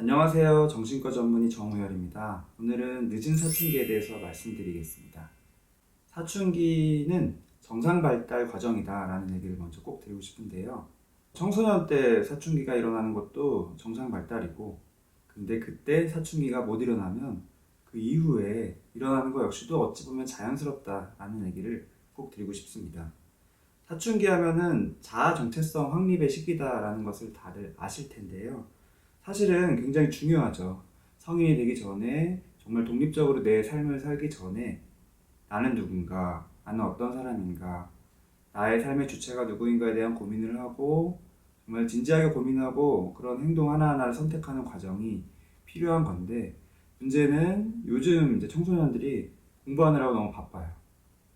안녕하세요. 정신과 전문의 정우열입니다. 오늘은 늦은 사춘기에 대해서 말씀드리겠습니다. 사춘기는 정상 발달 과정이다 라는 얘기를 먼저 꼭 드리고 싶은데요. 청소년 때 사춘기가 일어나는 것도 정상 발달이고, 근데 그때 사춘기가 못 일어나면 그 이후에 일어나는 것 역시도 어찌 보면 자연스럽다라는 얘기를 꼭 드리고 싶습니다. 사춘기 하면은 자아 정체성 확립의 시기다라는 것을 다들 아실 텐데요. 사실은 굉장히 중요하죠. 성인이 되기 전에 정말 독립적으로 내 삶을 살기 전에 나는 누군가, 나는 어떤 사람인가, 나의 삶의 주체가 누구인가에 대한 고민을 하고 정말 진지하게 고민하고 그런 행동 하나하나를 선택하는 과정이 필요한 건데, 문제는 요즘 이제 청소년들이 공부하느라고 너무 바빠요.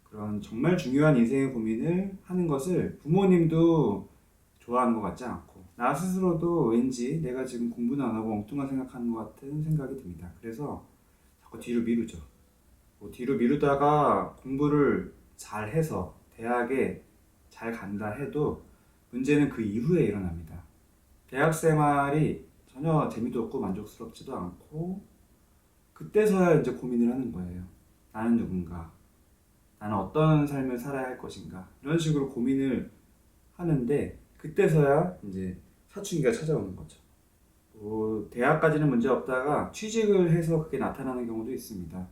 그런 정말 중요한 인생의 고민을 하는 것을 부모님도 좋아하는 것 같지 않고 나 스스로도 왠지 내가 지금 공부는 안 하고 엉뚱한 생각하는 것 같은 생각이 듭니다. 그래서 자꾸 뒤로 미루죠. 뭐 뒤로 미루다가 공부를 잘 해서 대학에 잘 간다 해도 문제는 그 이후에 일어납니다. 대학 생활이 전혀 재미도 없고 만족스럽지도 않고 그때서야 이제 고민을 하는 거예요. 나는 누군가? 나는 어떤 삶을 살아야 할 것인가? 이런 식으로 고민을 하는데 그때서야 이제 사춘기가 찾아오는 거죠. 대학까지는 문제 없다가 취직을 해서 그게 나타나는 경우도 있습니다.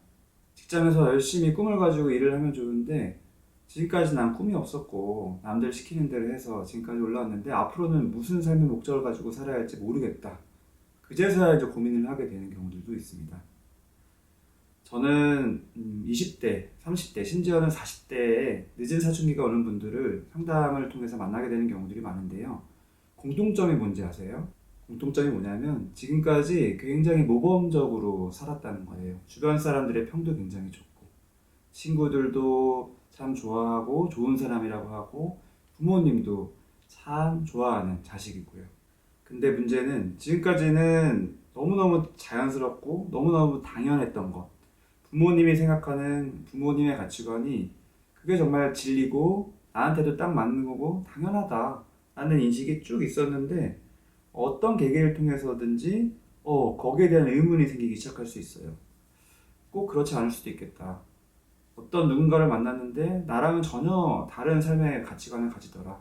직장에서 열심히 꿈을 가지고 일을 하면 좋은데 지금까지 난 꿈이 없었고 남들 시키는 대로 해서 지금까지 올라왔는데 앞으로는 무슨 삶의 목적을 가지고 살아야 할지 모르겠다. 그제서야 이제 고민을 하게 되는 경우들도 있습니다. 저는 20대, 30대, 심지어는 40대에 늦은 사춘기가 오는 분들을 상담을 통해서 만나게 되는 경우들이 많은데요. 공통점이 뭔지 아세요? 공통점이 뭐냐면 지금까지 굉장히 모범적으로 살았다는 거예요. 주변 사람들의 평도 굉장히 좋고 친구들도 참 좋아하고 좋은 사람이라고 하고 부모님도 참 좋아하는 자식이고요. 근데 문제는 지금까지는 너무너무 자연스럽고 너무너무 당연했던 것, 부모님이 생각하는 부모님의 가치관이 그게 정말 진리고 나한테도 딱 맞는 거고 당연하다 라는 인식이 쭉 있었는데 어떤 계기를 통해서든지 거기에 대한 의문이 생기기 시작할 수 있어요. 꼭 그렇지 않을 수도 있겠다. 어떤 누군가를 만났는데 나랑은 전혀 다른 삶의 가치관을 가지더라.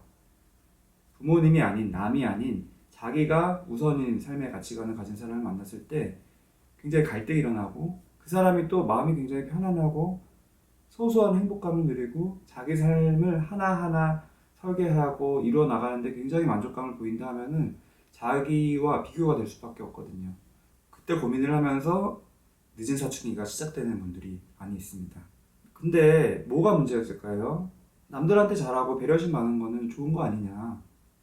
부모님이 아닌 남이 아닌 자기가 우선인 삶의 가치관을 가진 사람을 만났을 때 굉장히 갈등이 일어나고 그 사람이 또 마음이 굉장히 편안하고 소소한 행복감을 누리고 자기 삶을 하나하나 설계하고 이루어 나가는데 굉장히 만족감을 보인다 하면은 자기와 비교가 될 수밖에 없거든요. 그때 고민을 하면서 늦은 사춘기가 시작되는 분들이 많이 있습니다. 근데 뭐가 문제였을까요? 남들한테 잘하고 배려심 많은 거는 좋은 거 아니냐,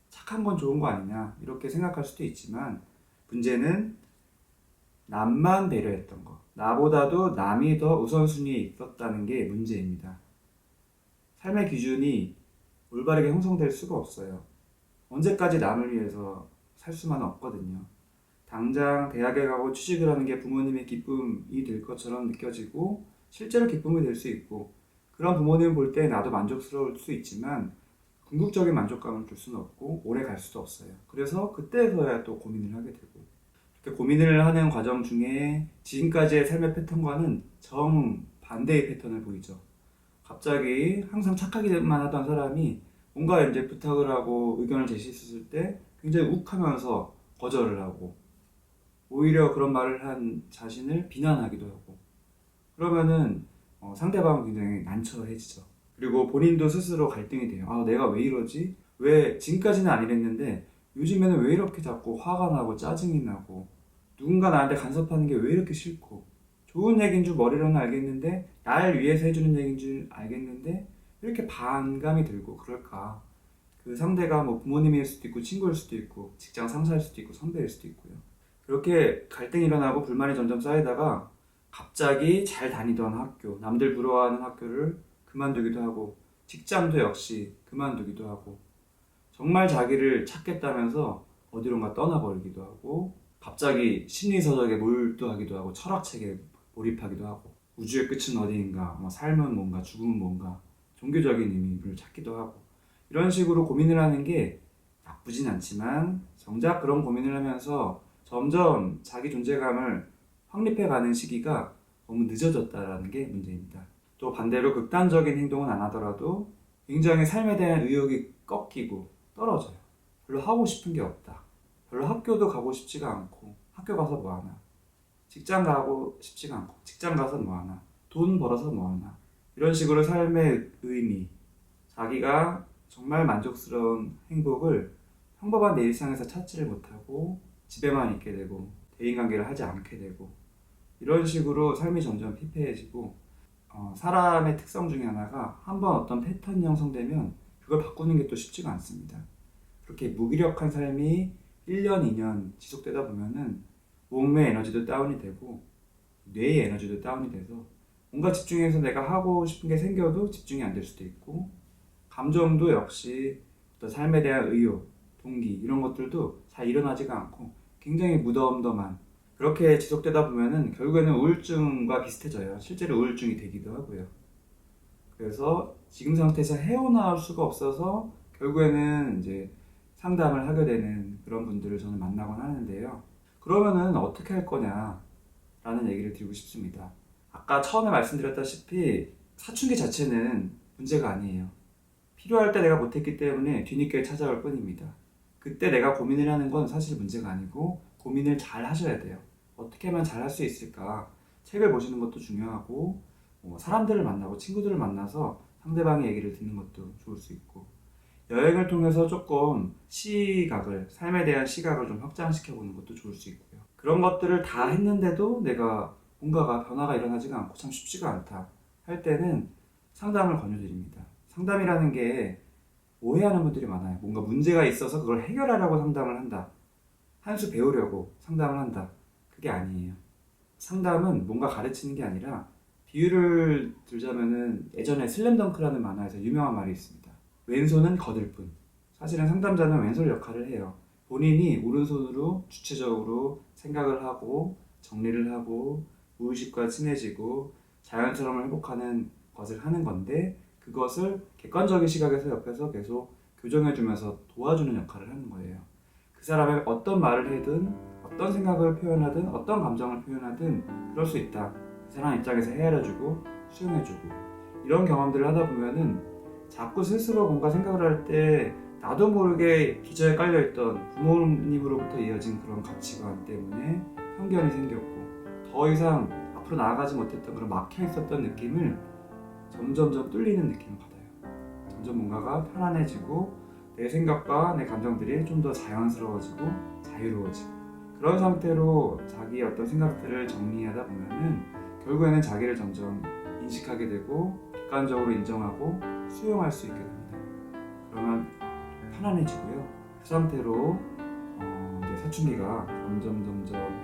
착한 건 좋은 거 아니냐 이렇게 생각할 수도 있지만 문제는 남만 배려했던 거, 나보다도 남이 더 우선순위에 있었다는 게 문제입니다. 삶의 기준이 올바르게 형성될 수가 없어요. 언제까지 남을 위해서 살 수만은 없거든요. 당장 대학에 가고 취직을 하는 게 부모님의 기쁨이 될 것처럼 느껴지고 실제로 기쁨이 될 수 있고 그런 부모님 볼 때 나도 만족스러울 수 있지만 궁극적인 만족감을 줄 수는 없고 오래 갈 수도 없어요. 그래서 그때서야 또 고민을 하게 되고 이렇게 고민을 하는 과정 중에 지금까지의 삶의 패턴과는 정반대의 패턴을 보이죠. 갑자기 항상 착하기만 하던 사람이 뭔가 이제 부탁을 하고 의견을 제시했을 때 굉장히 욱하면서 거절을 하고 오히려 그런 말을 한 자신을 비난하기도 하고 그러면은 상대방은 굉장히 난처해지죠. 그리고 본인도 스스로 갈등이 돼요. 아, 내가 왜 이러지? 왜 지금까지는 안 이랬는데 요즘에는 왜 이렇게 자꾸 화가 나고 짜증이 나고 누군가 나한테 간섭하는 게 왜 이렇게 싫고 좋은 얘기인 줄 머리로는 알겠는데 날 위해서 해주는 얘기인 줄 알겠는데 이렇게 반감이 들고 그럴까? 그 상대가 뭐 부모님일 수도 있고 친구일 수도 있고 직장 상사일 수도 있고 선배일 수도 있고요. 그렇게 갈등이 일어나고 불만이 점점 쌓이다가 갑자기 잘 다니던 학교, 남들 부러워하는 학교를 그만두기도 하고 직장도 역시 그만두기도 하고 정말 자기를 찾겠다면서 어디론가 떠나버리기도 하고 갑자기 심리서적에 몰두하기도 하고 철학책에 몰입하기도 하고 우주의 끝은 어디인가, 뭐 삶은 뭔가, 죽음은 뭔가 종교적인 의미를 찾기도 하고 이런 식으로 고민을 하는 게 나쁘진 않지만 정작 그런 고민을 하면서 점점 자기 존재감을 확립해가는 시기가 너무 늦어졌다라는 게 문제입니다. 또 반대로 극단적인 행동은 안 하더라도 굉장히 삶에 대한 의욕이 꺾이고 떨어져요. 별로 하고 싶은 게 없다. 별로 학교도 가고 싶지가 않고 학교 가서 뭐하나. 직장 가고 싶지가 않고 직장 가서 뭐하나. 돈 벌어서 뭐하나. 이런 식으로 삶의 의미, 자기가 정말 만족스러운 행복을 평범한 내 일상에서 찾지를 못하고 집에만 있게 되고 대인관계를 하지 않게 되고 이런 식으로 삶이 점점 피폐해지고 사람의 특성 중에 하나가 한번 어떤 패턴이 형성되면 그걸 바꾸는 게 또 쉽지가 않습니다. 그렇게 무기력한 삶이 1년, 2년 지속되다 보면은 몸의 에너지도 다운이 되고 뇌의 에너지도 다운이 돼서 뭔가 집중해서 내가 하고 싶은 게 생겨도 집중이 안 될 수도 있고 감정도 역시 어떤 삶에 대한 의욕, 동기 이런 것들도 잘 일어나지가 않고 굉장히 무덤덤한 그렇게 지속되다 보면은 결국에는 우울증과 비슷해져요. 실제로 우울증이 되기도 하고요. 그래서 지금 상태에서 헤어나올 수가 없어서 결국에는 이제 상담을 하게 되는 그런 분들을 저는 만나곤 하는데요. 그러면은 어떻게 할 거냐라는 얘기를 드리고 싶습니다. 아까 처음에 말씀드렸다시피 사춘기 자체는 문제가 아니에요. 필요할 때 내가 못했기 때문에 뒤늦게 찾아올 뿐입니다. 그때 내가 고민을 하는 건 사실 문제가 아니고 고민을 잘 하셔야 돼요. 어떻게 하면 잘 할 수 있을까? 책을 보시는 것도 중요하고 사람들을 만나고 친구들을 만나서 상대방의 얘기를 듣는 것도 좋을 수 있고 여행을 통해서 조금 시각을, 삶에 대한 시각을 좀 확장시켜 보는 것도 좋을 수 있고요. 그런 것들을 다 했는데도 내가 뭔가가 변화가 일어나지가 않고 참 쉽지가 않다 할 때는 상담을 권유드립니다. 상담이라는 게 오해하는 분들이 많아요. 뭔가 문제가 있어서 그걸 해결하려고 상담을 한다. 한 수 배우려고 상담을 한다. 그게 아니에요. 상담은 뭔가 가르치는 게 아니라 비유를 들자면은 예전에 슬램덩크라는 만화에서 유명한 말이 있습니다. 왼손은 거들 뿐. 사실은 상담자는 왼손 역할을 해요. 본인이 오른손으로 주체적으로 생각을 하고 정리를 하고 무의식과 친해지고 자연스러움을 회복하는 것을 하는 건데 그것을 객관적인 시각에서 옆에서 계속 교정해주면서 도와주는 역할을 하는 거예요. 그 사람의 어떤 말을 해든 어떤 생각을 표현하든 어떤 감정을 표현하든 그럴 수 있다. 그 사람 입장에서 헤아려주고 수용해주고 이런 경험들을 하다 보면은 자꾸 스스로 뭔가 생각을 할 때 나도 모르게 기저에 깔려있던 부모님으로부터 이어진 그런 가치관 때문에 편견이 생겼고 더 이상 앞으로 나아가지 못했던 그런 막혀있었던 느낌을 점점점 뚫리는 느낌을 받아요. 점점 뭔가가 편안해지고 내 생각과 내 감정들이 좀 더 자연스러워지고 자유로워지고 그런 상태로 자기의 어떤 생각들을 정리하다 보면은 결국에는 자기를 점점 인식하게 되고 객관적으로 인정하고 수용할 수 있게 됩니다. 그러면 편안해지고요. 그 상태로 이제 사춘기가 점점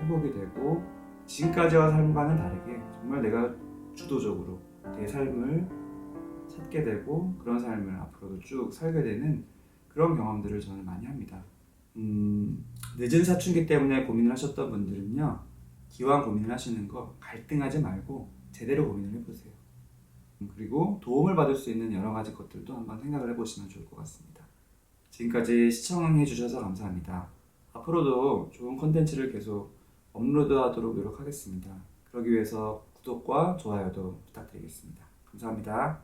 회복이 되고 지금까지와 삶과는 다르게 정말 내가 주도적으로 내 삶을 찾게 되고 그런 삶을 앞으로도 쭉 살게 되는 그런 경험들을 저는 많이 합니다. 늦은 사춘기 때문에 고민을 하셨던 분들은요, 기왕 고민을 하시는 거 갈등하지 말고 제대로 고민을 해보세요. 그리고 도움을 받을 수 있는 여러 가지 것들도 한번 생각을 해보시면 좋을 것 같습니다. 지금까지 시청해주셔서 감사합니다. 앞으로도 좋은 컨텐츠를 계속 업로드하도록 노력하겠습니다. 그러기 위해서 구독과 좋아요도 부탁드리겠습니다. 감사합니다.